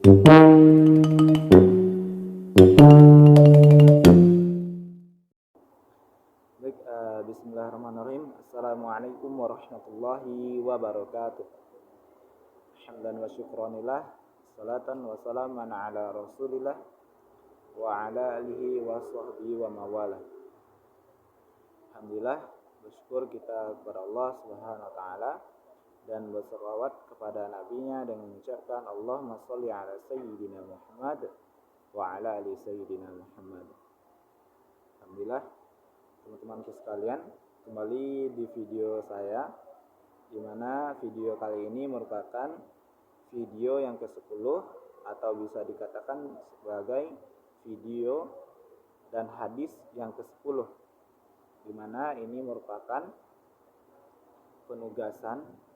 Baik, bismillahirrahmanirrahim. Assalamualaikum warahmatullahi wabarakatuh. Hamdan wa syukranillah, salatan wa salaman ala rasulillah wa ala alihi wa sahbihi wa mawalah. Alhamdulillah, bersyukur kita kepada Allah Subhanahu wa taala dan berselawat kepada nabinya dengan mengucapkan Allahumma shalli ala sayyidina Muhammad wa ala ali sayyidina Muhammad. Alhamdulillah, teman-temanku sekalian, kembali di video saya, di mana video kali ini merupakan video yang ke-10 atau bisa dikatakan sebagai video dan hadis yang ke-10, di mana ini merupakan penugasan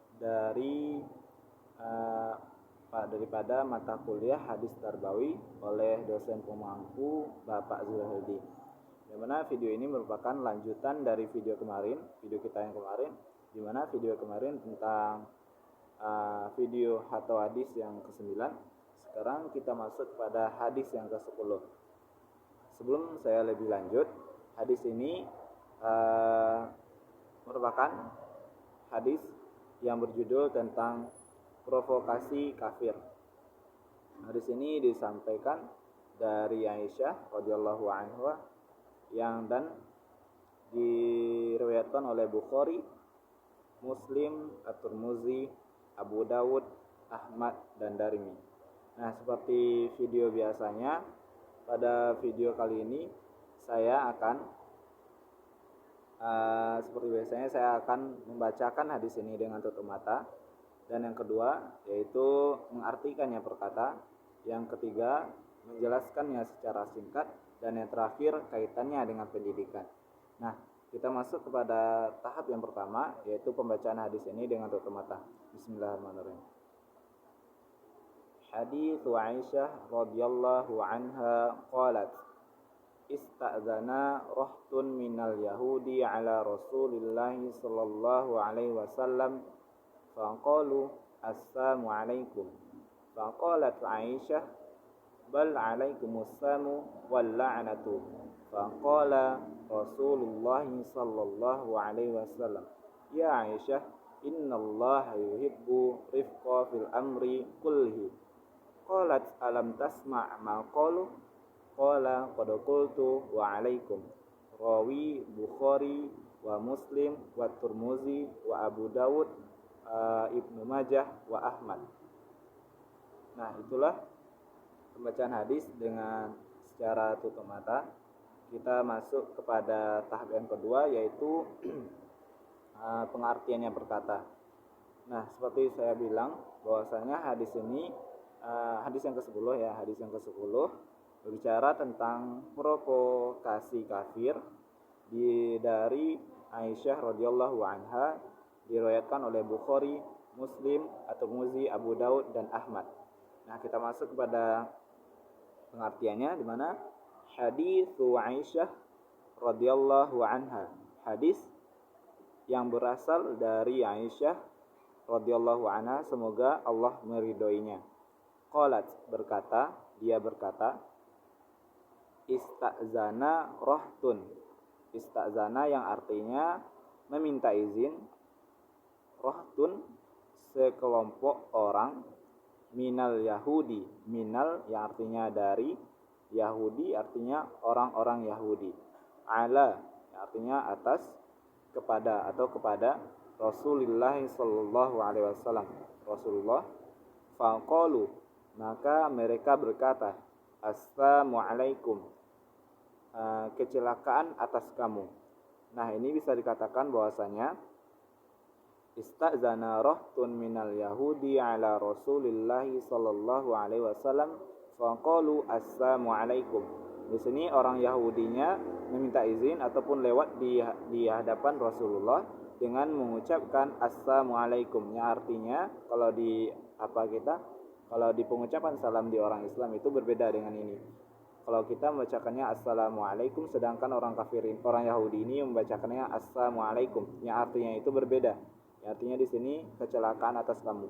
daripada mata kuliah hadis tarbawi oleh dosen pemangku Bapak Zulhadi. Di mana video ini merupakan lanjutan dari video kita yang kemarin, di mana video kemarin tentang video atau hadis yang ke-9. Sekarang kita masuk pada hadis yang ke-10. Sebelum saya lebih lanjut, hadis ini merupakan hadis yang berjudul tentang provokasi kafir. Hadis ini disampaikan dari Aisyah radhiyallahu anha dan diriwayatkan oleh Bukhari, Muslim, At-Tirmidzi, Abu Dawud, Ahmad, dan Darimi. Nah, seperti video biasanya, pada video kali ini saya akan membacakan hadis ini dengan tutup mata, dan yang kedua yaitu mengartikannya per kata, yang ketiga menjelaskannya secara singkat, dan yang terakhir kaitannya dengan pendidikan. Nah, kita masuk kepada tahap yang pertama, yaitu pembacaan hadis ini dengan tutup mata. Bismillahirrahmanirrahim. Hadits Aisyah radhiyallahu anha qalat ista'zana rahtun minal yahudi ala rasulillahi sallallahu alaihi wasallam faqalu assalamu alaikum faqalat Aisyah bal alaikumussamu wal la'natu faqala Rasulullah sallallahu alaihi wasallam ya Aisyah innallaha yuhibbu rifqa fil amri kullihi. Qalat alam tasma' ma qalu qala qad qultu wa alaikum. Rawi Bukhari wa Muslim wa Tirmidzi wa Abu Dawud, Ibnu Majah wa Ahmad. Nah, itulah pembacaan hadis dengan secara tutup mata. Kita masuk kepada tahap yang kedua, yaitu pengartiannya berkata. Nah, seperti saya bilang bahwasanya hadis ini hadis yang ke-10 ya, hadis yang ke-10 berbicara tentang provokasi kafir dari Aisyah radhiyallahu anha, diriwayatkan oleh Bukhari, Muslim, At-Tirmidzi, Abu Daud, dan Ahmad. Nah, kita masuk kepada pengertiannya, di mana hadis Aisyah radhiyallahu anha, hadis yang berasal dari Aisyah radhiyallahu anha, semoga Allah meridhoinya. Qalat, dia berkata, ista'zana rahtun. Ista'zana yang artinya meminta izin, rahtun sekelompok orang, minal Yahudi, minal yang artinya dari, Yahudi artinya orang-orang Yahudi, ala yang artinya atas, kepada atau kepada Rasulullah sallallahu alaihi wasallam, Rasulullah. Faqalu, maka mereka berkata, assalamualaikum, kecelakaan atas kamu. Nah, ini bisa dikatakan bahwasanya ista'zana rahtun minal yahudi ala Rasulillah sallallahu alaihi wasallam faqalu assalamualaikum. Di sini orang Yahudinya meminta izin ataupun lewat di hadapan Rasulullah dengan mengucapkan assalamualaikum. Yang artinya kalau di pengucapan salam di orang Islam itu berbeda dengan ini. Kalau kita membacakannya assalamualaikum, sedangkan orang Yahudi ini membacakannya assalamualaikum, yang artinya itu berbeda. Yang artinya di sini kecelakaan atas kamu.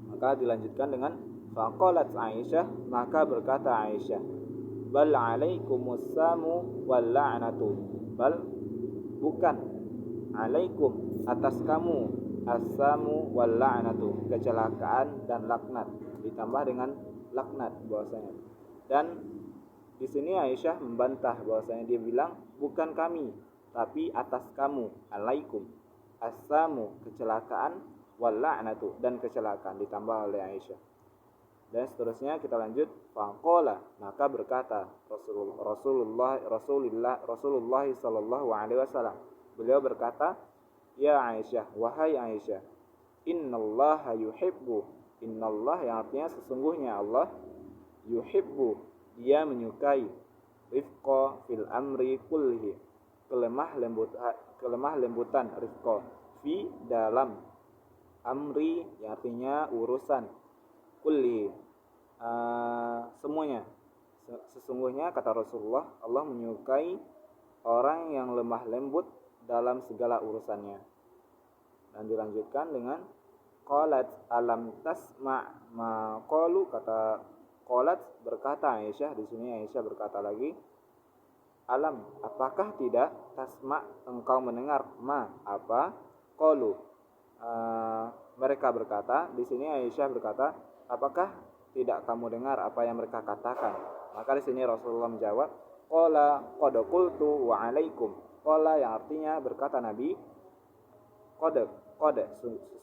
Maka dilanjutkan dengan Faqalat Aisyah, maka berkata Aisyah, bal alaikumussamu wal la'natu. Bal, bukan, alaikum, atas kamu, assamu wal la'natu, kecelakaan dan laknat, ditambah dengan laknat bahwasanya. Dan di sini Aisyah membantah bahwasanya, dia bilang bukan kami, tapi atas kamu, alaikum, assamu, kecelakaan, wal la'natu, dan kecelakaan, ditambah oleh Aisyah. Dan seterusnya kita lanjut. Faqala, maka berkata Rasulullah sallallahu alaihi wasallam. Beliau berkata, ya Aisyah, wahai Aisyah, innallaha yuhibbu, innallah yang artinya sesungguhnya Allah, yuhibbu, dia menyukai, rifqa fil amri kullihi, kelemah lembutan, rifqa fi, dalam, amri yang artinya urusan, kulli, semuanya. Sesungguhnya kata Rasulullah, Allah menyukai orang yang lemah lembut dalam segala urusannya. Dan dilanjutkan dengan qalat alam tasma ma qalu, kata qalat, berkata Aisyah. Di sini Aisyah berkata lagi, alam, apakah tidak, tasma, engkau mendengar, ma, apa, qalu, mereka berkata. Di sini Aisyah berkata, apakah tidak kamu dengar apa yang mereka katakan? Maka di sini Rasulullah menjawab, qala qad qultu wa alaikum. Qala yang artinya berkata Nabi, qad,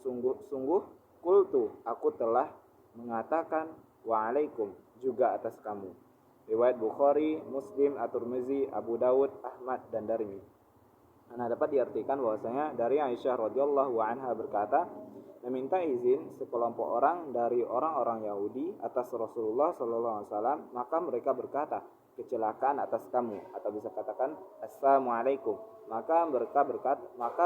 sungguh qultu, aku telah mengatakan, wa alaikum, juga atas kamu. Riwayat Bukhari, Muslim, At-Tirmizi, Abu Dawud, Ahmad, dan Darimi. Nah, dapat diartikan bahwasanya dari Aisyah radhiyallahu anha berkata, meminta izin sekelompok orang dari orang-orang Yahudi atas Rasulullah sallallahu alaihi wasallam, maka mereka berkata, kecelakaan atas kamu, atau bisa katakan assalamualaikum. Maka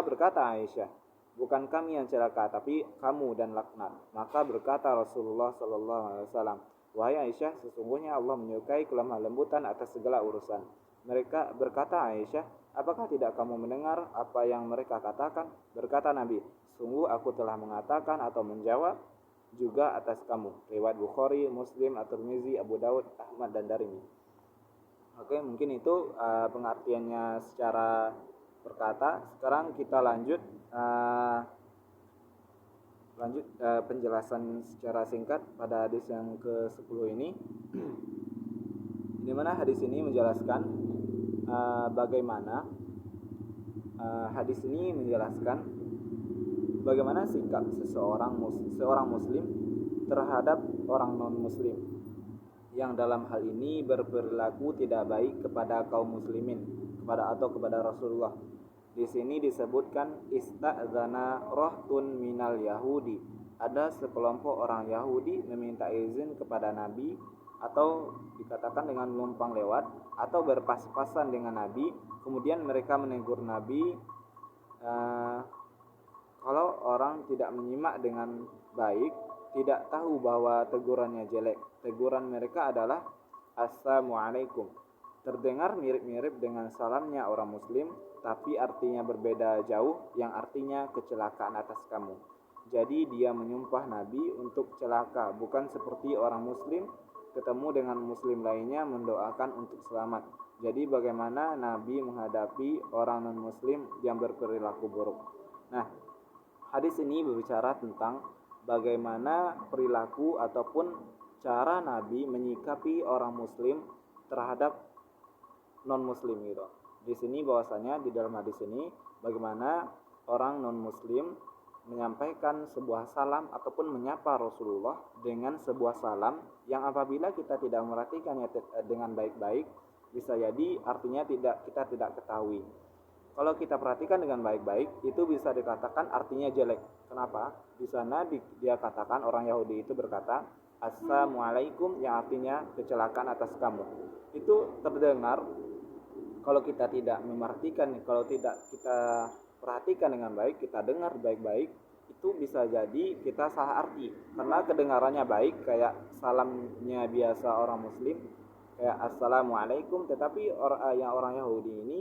berkata Aisyah, bukan kami yang celaka, tapi kamu dan laknat. Maka berkata Rasulullah sallallahu alaihi wasallam, wahai Aisyah, sesungguhnya Allah menyukai kelemah lembutan atas segala urusan. Mereka berkata Aisyah, apakah tidak kamu mendengar apa yang mereka katakan? Berkata Nabi, sungguh aku telah mengatakan atau menjawab juga atas kamu. Riwayat Bukhari, Muslim, At-Tirmizi, Abu Dawud, Ahmad, dan Darimi. Oke, mungkin itu pengertiannya secara perkata. Sekarang kita lanjut penjelasan secara singkat pada hadis yang ke-10 ini. Di mana hadis ini menjelaskan bagaimana bagaimana sikap seorang muslim terhadap orang non muslim yang dalam hal ini berperilaku tidak baik kepada kaum muslimin, kepada Rasulullah. Di sini disebutkan ista'zana rahtun minal yahudi. Ada sekelompok orang Yahudi meminta izin kepada Nabi, atau dikatakan dengan numpang lewat atau berpas-pasan dengan Nabi. Kemudian mereka menegur Nabi, kalau orang tidak menyimak dengan baik, tidak tahu bahwa tegurannya jelek. Teguran mereka adalah assalamualaikum. Terdengar mirip-mirip dengan salamnya orang muslim, tapi artinya berbeda jauh, yang artinya kecelakaan atas kamu. Jadi dia menyumpah Nabi untuk celaka, bukan seperti orang muslim ketemu dengan muslim lainnya mendoakan untuk selamat. Jadi bagaimana Nabi menghadapi orang non muslim yang berperilaku buruk. Nah, hadis ini berbicara tentang bagaimana perilaku ataupun cara Nabi menyikapi orang muslim terhadap non muslim gitu. Di sini bahwasanya di dalam hadis ini bagaimana orang non muslim menyampaikan sebuah salam ataupun menyapa Rasulullah dengan sebuah salam yang apabila kita tidak memperhatikannya dengan baik-baik, bisa jadi artinya kita tidak ketahui. Kalau kita perhatikan dengan baik-baik, itu bisa dikatakan artinya jelek. Kenapa? Di sana dia katakan, orang Yahudi itu berkata assalamualaikum, yang artinya kecelakaan atas kamu. Itu terdengar, kalau kita tidak memperhatikan, kalau tidak kita perhatikan dengan baik, kita dengar baik-baik, itu bisa jadi kita salah arti. Karena kedengarannya baik, kayak salamnya biasa orang muslim, kayak assalamualaikum, tetapi orang Yahudi ini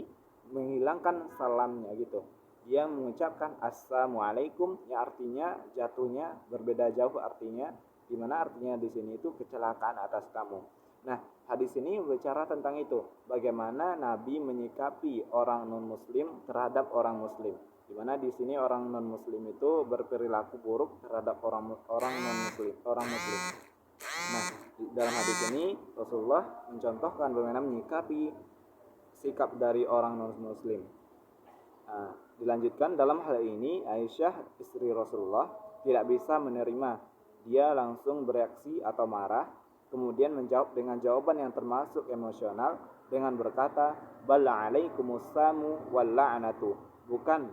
menghilangkan salamnya gitu. Dia mengucapkan assalamualaikum, yang artinya jatuhnya berbeda jauh artinya, di mana artinya di sini itu kecelakaan atas kamu. Nah, hadis ini berbicara tentang itu, bagaimana Nabi menyikapi orang non-muslim terhadap orang muslim. Di mana di sini orang non-muslim itu berperilaku buruk terhadap orang non-muslim, orang muslim. Nah, dalam hadis ini Rasulullah mencontohkan bagaimana menyikapi sikap dari orang non-muslim. Nah, dilanjutkan dalam hal ini Aisyah istri Rasulullah tidak bisa menerima. Dia langsung bereaksi atau marah, kemudian menjawab dengan jawaban yang termasuk emosional dengan berkata, "Bal 'alaikumussamu wal la'natu." Bukan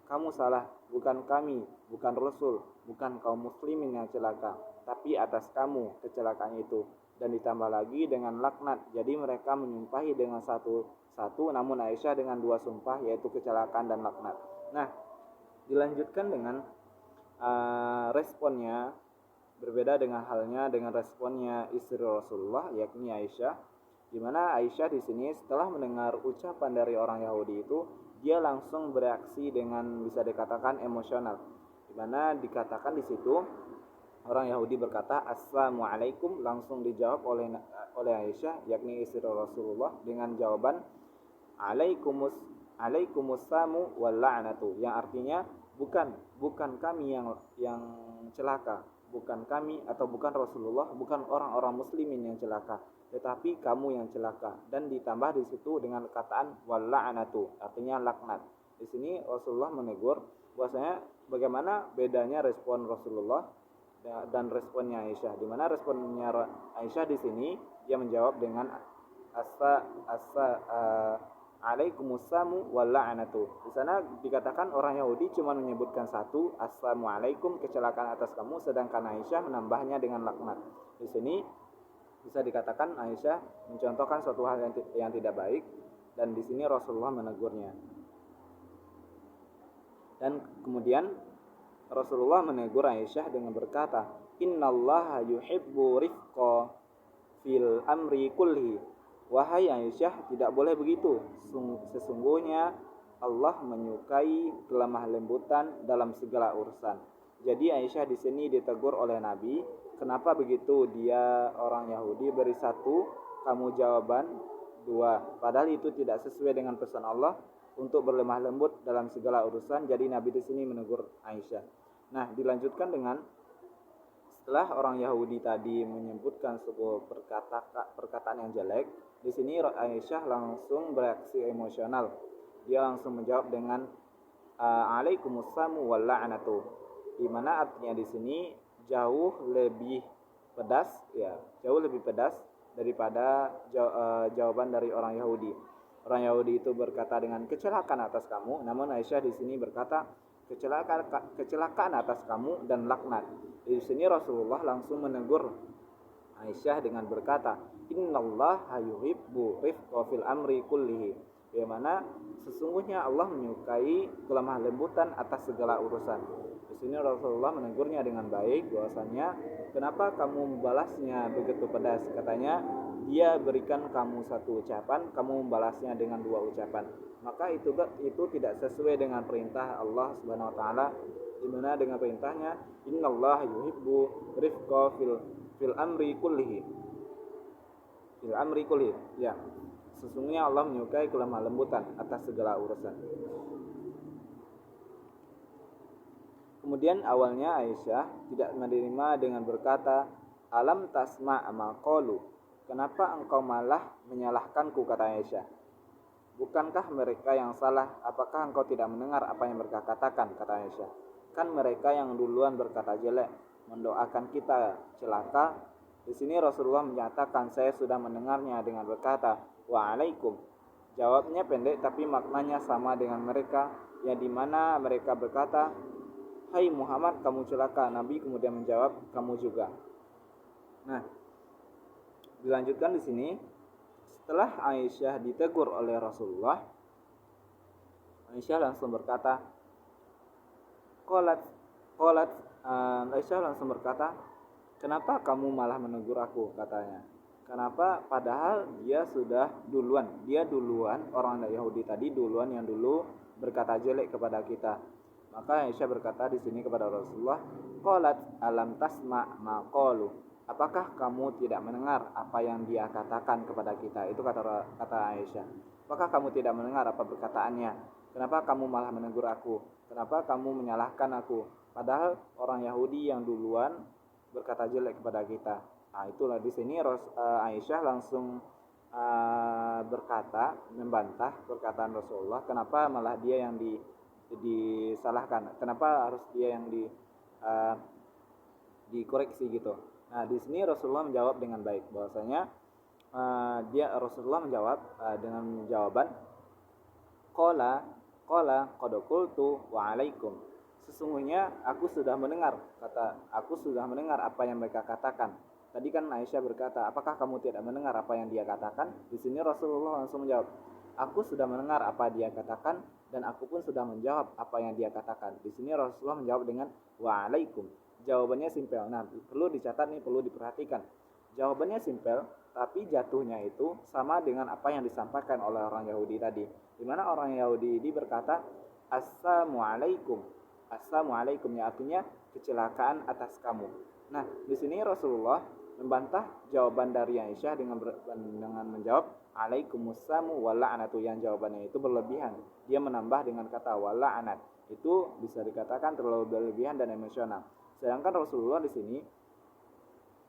kamu salah, bukan kami, bukan Rasul, bukan kaum muslimin yang celaka, tapi atas kamu kecelakaan itu. Dan ditambah lagi dengan laknat. Jadi mereka menyumpahi dengan satu, namun Aisyah dengan dua sumpah, yaitu kecelakaan dan laknat. Nah, dilanjutkan dengan responnya, berbeda dengan halnya dengan responnya istri Rasulullah, yakni Aisyah, di mana Aisyah di sini setelah mendengar ucapan dari orang Yahudi itu, dia langsung bereaksi dengan bisa dikatakan emosional, di mana dikatakan di situ orang Yahudi berkata Assalamualaikum, langsung dijawab oleh Aisyah yakni istri Rasulullah dengan jawaban Alaikumussamu wal la'natu, yang artinya bukan kami yang celaka, bukan kami atau bukan Rasulullah, bukan orang-orang muslimin yang celaka, tetapi kamu yang celaka. Dan ditambah di situ dengan perkataan wal la'natu, artinya laknat. Di sini Rasulullah menegur bahwasanya bagaimana bedanya respon Rasulullah dan responnya Aisyah, di mana responnya Aisyah di sini dia menjawab dengan Alaikumussamu wal la'natu. Di sana dikatakan orang Yahudi cuma menyebutkan satu, Assalamualaikum, kecelakaan atas kamu, sedangkan Aisyah menambahnya dengan laknat. Di sini bisa dikatakan Aisyah mencontohkan suatu hal yang tidak baik, dan di sini Rasulullah menegurnya. Dan kemudian Rasulullah menegur Aisyah dengan berkata, Innallaha yuhibbu rifqa fil amri kulli. Wahai Aisyah, tidak boleh begitu. Sesungguhnya Allah menyukai kelemah lembutan dalam segala urusan. Jadi Aisyah di sini ditegur oleh Nabi. Kenapa begitu? Dia orang Yahudi beri satu, kamu jawaban dua. Padahal itu tidak sesuai dengan pesan Allah untuk berlemah lembut dalam segala urusan. Jadi Nabi di sini menegur Aisyah. Nah, dilanjutkan dengan setelah orang Yahudi tadi menyebutkan sebuah perkataan yang jelek, di sini Aisyah langsung bereaksi emosional. Dia langsung menjawab dengan Alaikumussamu wal la'natu, di mana artinya di sini jauh lebih pedas daripada jawaban dari orang Yahudi. Orang Yahudi itu berkata dengan kecelakaan atas kamu, namun Aisyah di sini berkata kecelakaan atas kamu dan laknat. Di sini Rasulullah langsung menegur Aisyah dengan berkata, Innallaha yuhibbu rifqa fil amri kullihi. Di mana sesungguhnya Allah menyukai kelemah lembutan atas segala urusan. Di sini Rasulullah menegurnya dengan baik, bahwasanya kenapa kamu membalasnya begitu pedas? Katanya, dia berikan kamu satu ucapan, kamu membalasnya dengan dua ucapan. Maka itu tidak sesuai dengan perintah Allah Subhanahu wa taala, di mana dengan perintahnya innallaha yuhibbu rifqa fil amri kullihi. Fil amri kullihi. Ya. Sesungguhnya Allah menyukai kelemah lembutan atas segala urusan. Kemudian awalnya Aisyah tidak menerima dengan berkata, Alam tasma' ma qalu. Kenapa engkau malah menyalahkanku, kata Aisyah. Bukankah mereka yang salah? Apakah engkau tidak mendengar apa yang mereka katakan, kata Aisyah. Kan mereka yang duluan berkata jelek, mendoakan kita celaka. Di sini Rasulullah menyatakan, saya sudah mendengarnya dengan berkata, Wa'alaikum. Jawabnya pendek tapi maknanya sama dengan mereka, yang dimana mereka berkata, Hai Muhammad, kamu celaka. Nabi kemudian menjawab, kamu juga. Nah, dilanjutkan di sini. Setelah Aisyah ditegur oleh Rasulullah, Aisyah langsung berkata, Aisyah langsung berkata, kenapa kamu malah menegur aku, katanya. Kenapa? Padahal dia duluan, orang Yahudi tadi duluan yang dulu berkata jelek kepada kita. Maka Aisyah berkata di sini kepada Rasulullah, qalat alam tasma ma qalu. Apakah kamu tidak mendengar apa yang dia katakan kepada kita? Itu kata Aisyah. Apakah kamu tidak mendengar apa perkataannya? Kenapa kamu malah menegur aku? Kenapa kamu menyalahkan aku? Padahal orang Yahudi yang duluan berkata jelek kepada kita. Nah, itulah di sini Aisyah langsung berkata, membantah perkataan Rasulullah, kenapa malah dia yang disalahkan, kenapa harus dia yang dikoreksi gitu. Nah, di sini Rasulullah menjawab dengan baik, bahwasanya Rasulullah menjawab dengan jawaban qala qad qultu wa alaikum. Sesungguhnya aku sudah mendengar apa yang mereka katakan. Tadi kan Aisyah berkata, apakah kamu tidak mendengar apa yang dia katakan? Di sini Rasulullah langsung menjawab, aku sudah mendengar apa dia katakan dan aku pun sudah menjawab apa yang dia katakan. Di sini Rasulullah menjawab dengan waalaikum. Jawabannya simpel. Nah, perlu dicatat nih, perlu diperhatikan. Jawabannya simpel, tapi jatuhnya itu sama dengan apa yang disampaikan oleh orang Yahudi tadi. Di mana orang Yahudi ini berkata, assalamualaikum. Assalamualaikum ya artinya kecelakaan atas kamu. Nah, di sini Rasulullah membantah jawaban dari Aisyah dengan menjawab alaikumussamu wala'anatu, yang jawabannya itu berlebihan. Dia menambah dengan kata wala'anat. Itu bisa dikatakan terlalu berlebihan dan emosional. Sedangkan Rasulullah di sini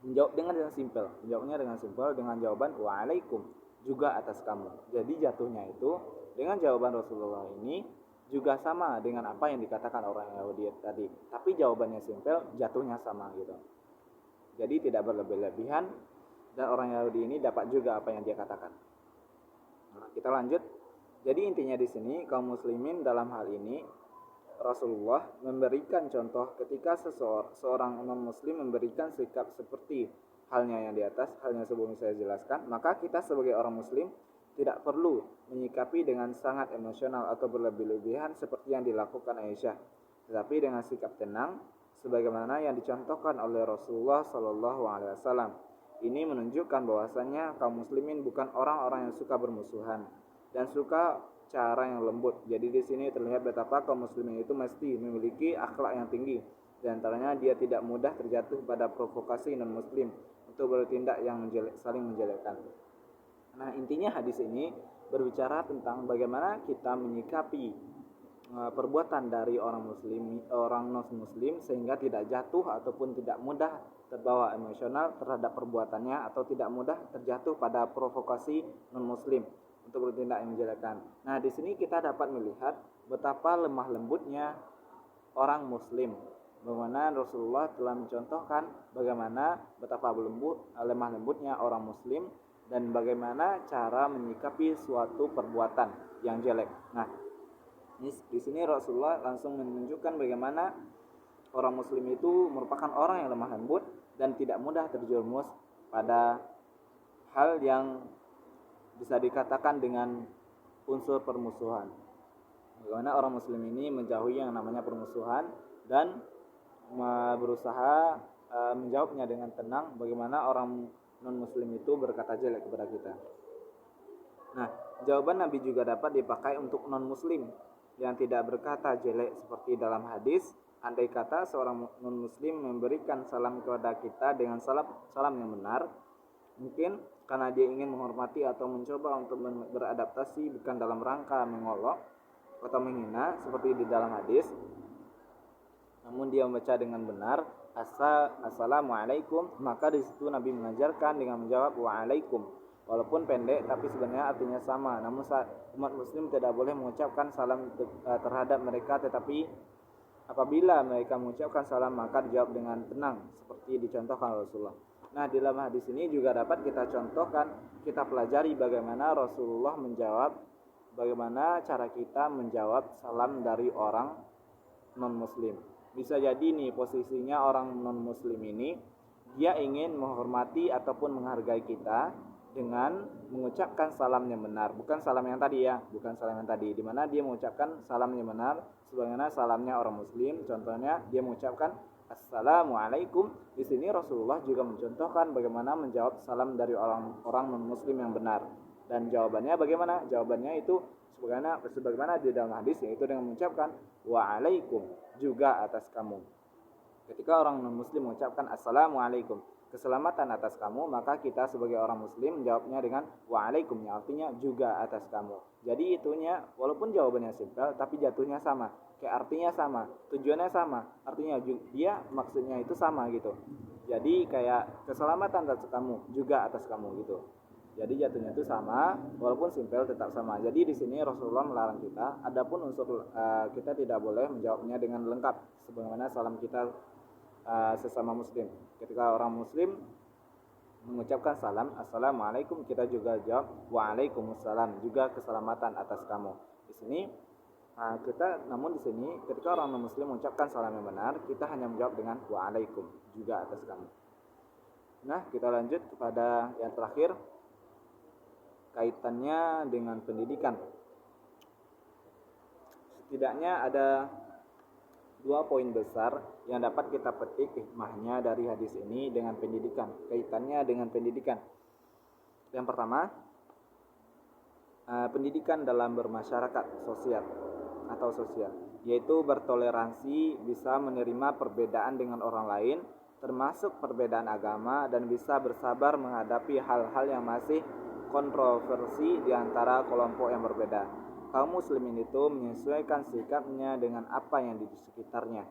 menjawab dengan simpel. Menjawabnya dengan simpel dengan jawaban waalaikum, juga atas kamu. Jadi jatuhnya itu dengan jawaban Rasulullah ini juga sama dengan apa yang dikatakan orang Yahudi tadi. Tapi jawabannya simpel, jatuhnya sama gitu. Jadi tidak berlebih-lebihan dan orang Yahudi ini dapat juga apa yang dia katakan. Nah, kita lanjut. Jadi intinya di sini kaum muslimin dalam hal ini Rasulullah memberikan contoh ketika seorang non-muslim memberikan sikap seperti halnya yang di atas, halnya sebelum saya jelaskan, maka kita sebagai orang muslim tidak perlu menyikapi dengan sangat emosional atau berlebih-lebihan seperti yang dilakukan Aisyah, tetapi dengan sikap tenang sebagaimana yang dicontohkan oleh Rasulullah Shallallahu Alaihi Wasallam. Ini menunjukkan bahwasanya kaum muslimin bukan orang-orang yang suka bermusuhan dan suka cara yang lembut. Jadi di sini terlihat betapa kaum muslimin itu mesti memiliki akhlak yang tinggi. Di antaranya dia tidak mudah terjatuh pada provokasi non muslim untuk bertindak yang saling menjelekkan. Nah, intinya hadis ini berbicara tentang bagaimana kita menyikapi perbuatan dari orang non muslim sehingga tidak jatuh ataupun tidak mudah terbawa emosional terhadap perbuatannya atau tidak mudah terjatuh pada provokasi non muslim untuk bertindak yang menjelekkan. Nah, di sini kita dapat melihat betapa lemah lembutnya orang muslim, bagaimana Rasulullah telah mencontohkan bagaimana betapa lemah lembutnya orang muslim dan bagaimana cara menyikapi suatu perbuatan yang jelek. Nah, di sini Rasulullah langsung menunjukkan bagaimana orang muslim itu merupakan orang yang lemah lembut dan tidak mudah terjerumus pada hal yang bisa dikatakan dengan unsur permusuhan. Bagaimana orang muslim ini menjauhi yang namanya permusuhan dan berusaha menjawabnya dengan tenang, bagaimana orang non muslim itu berkata jelek kepada kita. Nah, jawaban Nabi juga dapat dipakai untuk non muslim yang tidak berkata jelek seperti dalam hadis. Andai kata seorang non-muslim memberikan salam kepada kita dengan salam yang benar, mungkin karena dia ingin menghormati atau mencoba untuk beradaptasi, bukan dalam rangka mengolok atau menghina seperti di dalam hadis, namun dia membaca dengan benar assalamualaikum, maka di situ Nabi mengajarkan dengan menjawab waalaikum. Walaupun pendek tapi sebenarnya artinya sama. Namun umat muslim tidak boleh mengucapkan salam terhadap mereka, tetapi apabila mereka mengucapkan salam maka dijawab dengan tenang seperti dicontohkan Rasulullah. Nah, di dalam hadis ini juga dapat kita contohkan, kita pelajari bagaimana Rasulullah menjawab, bagaimana cara kita menjawab salam dari orang non muslim. Bisa jadi nih posisinya orang non muslim ini dia ingin menghormati ataupun menghargai kita dengan mengucapkan salam yang benar, bukan salam yang tadi di mana dia mengucapkan salam yang benar sebagaimana salamnya orang muslim. Contohnya dia mengucapkan assalamualaikum. Di sini Rasulullah juga mencontohkan bagaimana menjawab salam dari orang non muslim yang benar. Dan jawabannya bagaimana? Jawabannya itu sebagaimana di dalam hadis, yaitu dengan mengucapkan waalaikum, juga atas kamu. Ketika orang non-muslim mengucapkan assalamualaikum, keselamatan atas kamu, maka kita sebagai orang muslim menjawabnya dengan waalaikum, yang artinya juga atas kamu. Jadi itunya walaupun jawabannya simpel tapi jatuhnya sama, kayak artinya sama, tujuannya sama, artinya dia maksudnya itu sama gitu. Jadi kayak keselamatan atas kamu, juga atas kamu gitu. Jadi jatuhnya itu sama, walaupun simpel tetap sama. Jadi di sini Rasulullah melarang kita. Adapun unsur kita tidak boleh menjawabnya dengan lengkap, sebagaimana salam kita sesama muslim. Ketika orang muslim mengucapkan salam assalamualaikum, kita juga jawab waalaikumsalam, juga keselamatan atas kamu. Di sini namun di sini ketika orang non muslim mengucapkan salam yang benar, kita hanya menjawab dengan waalaikum, juga atas kamu. Nah, kita lanjut kepada yang terakhir, kaitannya dengan pendidikan. Setidaknya ada 2 poin besar yang dapat kita petik hikmahnya dari hadis ini dengan pendidikan, kaitannya dengan pendidikan. Yang pertama, pendidikan dalam bermasyarakat sosial, yaitu bertoleransi, bisa menerima perbedaan dengan orang lain, termasuk perbedaan agama, dan bisa bersabar menghadapi hal-hal yang masih kontroversi di antara kelompok yang berbeda. Kaum muslimin itu menyesuaikan sikapnya dengan apa yang di sekitarnya.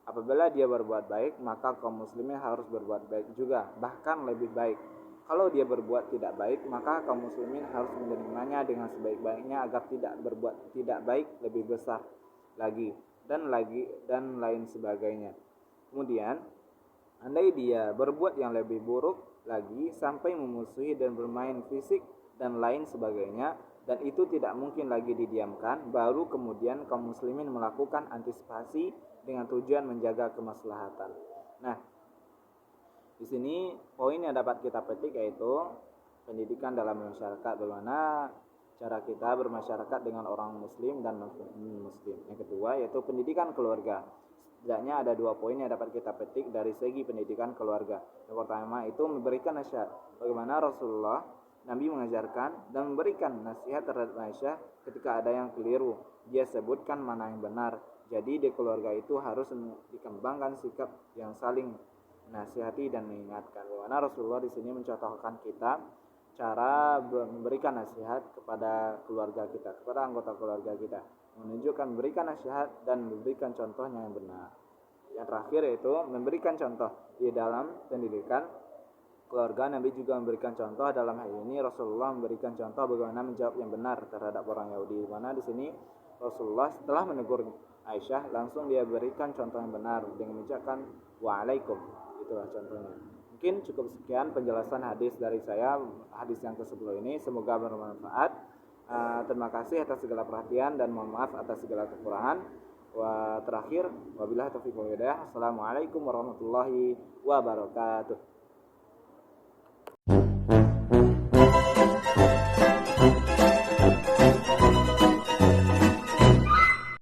Apabila dia berbuat baik, maka kaum muslimin harus berbuat baik juga, bahkan lebih baik. Kalau dia berbuat tidak baik, maka kaum muslimin harus menerimanya dengan sebaik-baiknya agar tidak berbuat tidak baik lebih besar lagi dan lain sebagainya. Kemudian, andai dia berbuat yang lebih buruk lagi sampai memusuhi dan bermain fisik dan lain sebagainya, dan itu tidak mungkin lagi didiamkan, baru kemudian kaum muslimin melakukan antisipasi dengan tujuan menjaga kemaslahatan. Nah, di sini poin yang dapat kita petik yaitu pendidikan dalam masyarakat, bagaimana cara kita bermasyarakat dengan orang muslim dan non-muslim. Yang kedua yaitu pendidikan keluarga. Setidaknya ada 2 poin yang dapat kita petik dari segi pendidikan keluarga. Yang pertama itu memberikan nasihat. Bagaimana Rasulullah Nabi mengajarkan dan memberikan nasihat terhadap Aisyah ketika ada yang keliru. Dia sebutkan mana yang benar. Jadi di keluarga itu harus dikembangkan sikap yang saling nasihati dan mengingatkan. Bagaimana Rasulullah di sini mencontohkan kita cara memberikan nasihat kepada keluarga kita, kepada anggota keluarga kita, menunjukkan memberikan nasihat dan memberikan contohnya yang benar. Yang terakhir yaitu memberikan contoh di dalam pendidikan keluarga. Nabi juga memberikan contoh. Dalam hal ini Rasulullah memberikan contoh bagaimana menjawab yang benar terhadap orang Yahudi. Mana di sini Rasulullah setelah menegur Aisyah, langsung dia berikan contoh yang benar dengan mengucapkan waalaikum. Itulah contohnya. Mungkin cukup sekian penjelasan hadis dari saya, hadis yang ke-10 ini. Semoga bermanfaat. Terima kasih atas segala perhatian dan mohon maaf atas segala kekurangan. Terakhir, wabillahi taufiq wal hidayah. Assalamualaikum warahmatullahi wabarakatuh.